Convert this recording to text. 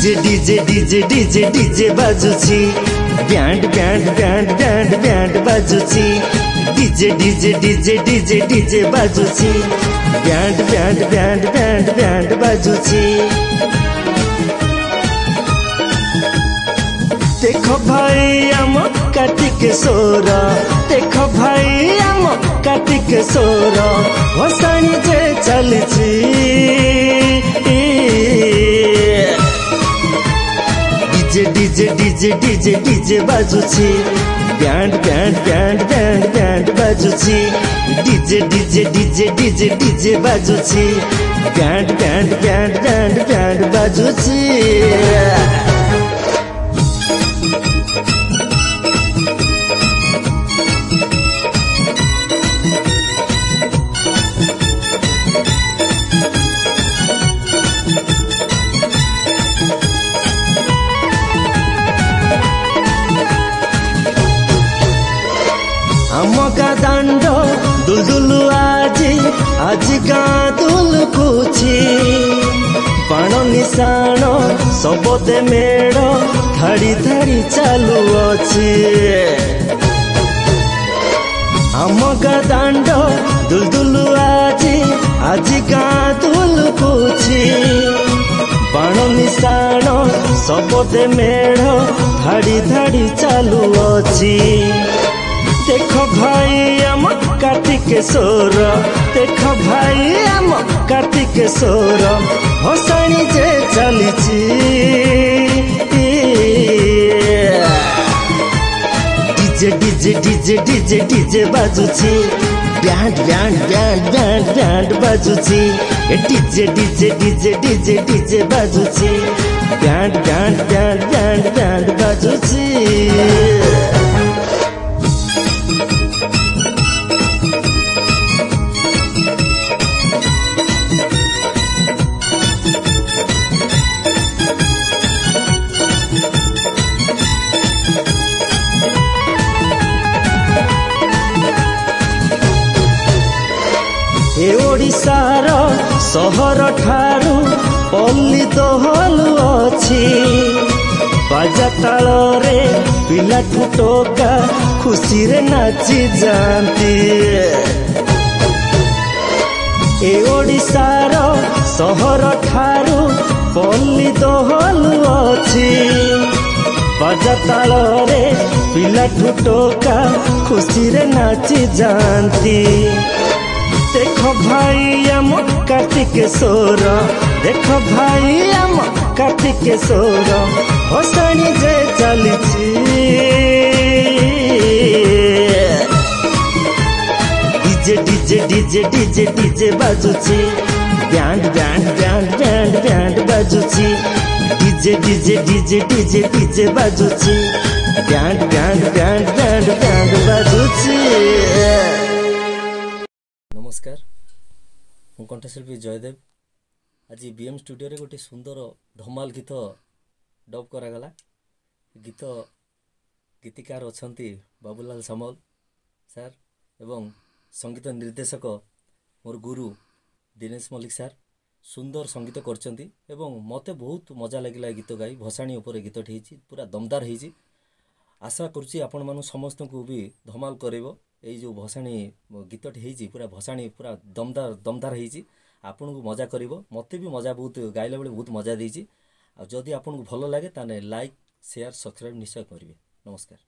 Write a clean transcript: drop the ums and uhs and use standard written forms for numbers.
DJ DJ DJ DJ DJ बाजुची band band band band band बाजुची DJ DJ DJ DJ DJ बाजुची band band band band band बाजुची। देखो भाई आम कार्तिक सोर, देखो भाई आम कार्तिक सोर भसाणी जे चलची DJ DJ DJ DJ DJ बाजुची band band band band band बाजुची DJ DJ DJ DJ DJ बाजुची band band band band band बाजुची। आमका दांड दुलदुलु आज गाँ दुल कुछि बाण निशाण सबदे मेड़ धाड़ी धाड़ी चालू अछि। आमका दांड दुलदुलु आज गाँ दुल कुछि बाण निशाण सबदे मेड़ धाड़ी धाड़ी चालू अछि। देखो भाई आम कार्तिक सोर, देखो भाई आम कार्तिक सोर भसाणी जे चलची DJ DJ DJ DJ DJ बाजुची band band band band band बाजुची DJ DJ DJ DJ DJ बाजुची band band band band band बाजुची। ए ओडिशार सहर ठारू पल्ली दोहलु अछि बाजा ताल रे पिला टोका खुशी रे नाची जाती। ए ओडिशार सहर ठारू पल्ली दोहलु अछि बाजा ताल रे पिला टोका खुशी रे नाची जाती। देखो भाई आम कार्तिक सोर, देखो भाई आम कार्तिक सोर भसाणी जे चलची DJ DJ DJ DJ DJ बाजुची band band band band band बाजुची DJ DJ DJ DJ DJ बाजुची band band band band band बाजुची। नमस्कार, मु कंठशिल्पी जयदेव। आज बीएम स्टूडियो रे गोटे सुंदर धमाल गीत डब करागला। गीत गीतिकार अछंती बाबूलाल सामल सर एवं संगीत निर्देशक मोर गुरु दिनेश मल्लिक सर सुंदर संगीत करचंती एवं मते बहुत मजा लागिला गीत गाई। भसाणी ऊपर गीत ठेची पूरा दमदार हेची। आशा करुची आपण मानु समस्त को भी धमाल करेबो। এই जो भसाणी गीतटी हेची पूरा भसाणी पूरा दमदार दमदार हेची आपन को मजा करिवो। मते भी मजा बहुत गाइला बेले बहुत मजा देची। आ जदि आपन को भलो लागे ताने लाइक शेयर सब्सक्राइब निश्चय करिवे। नमस्कार।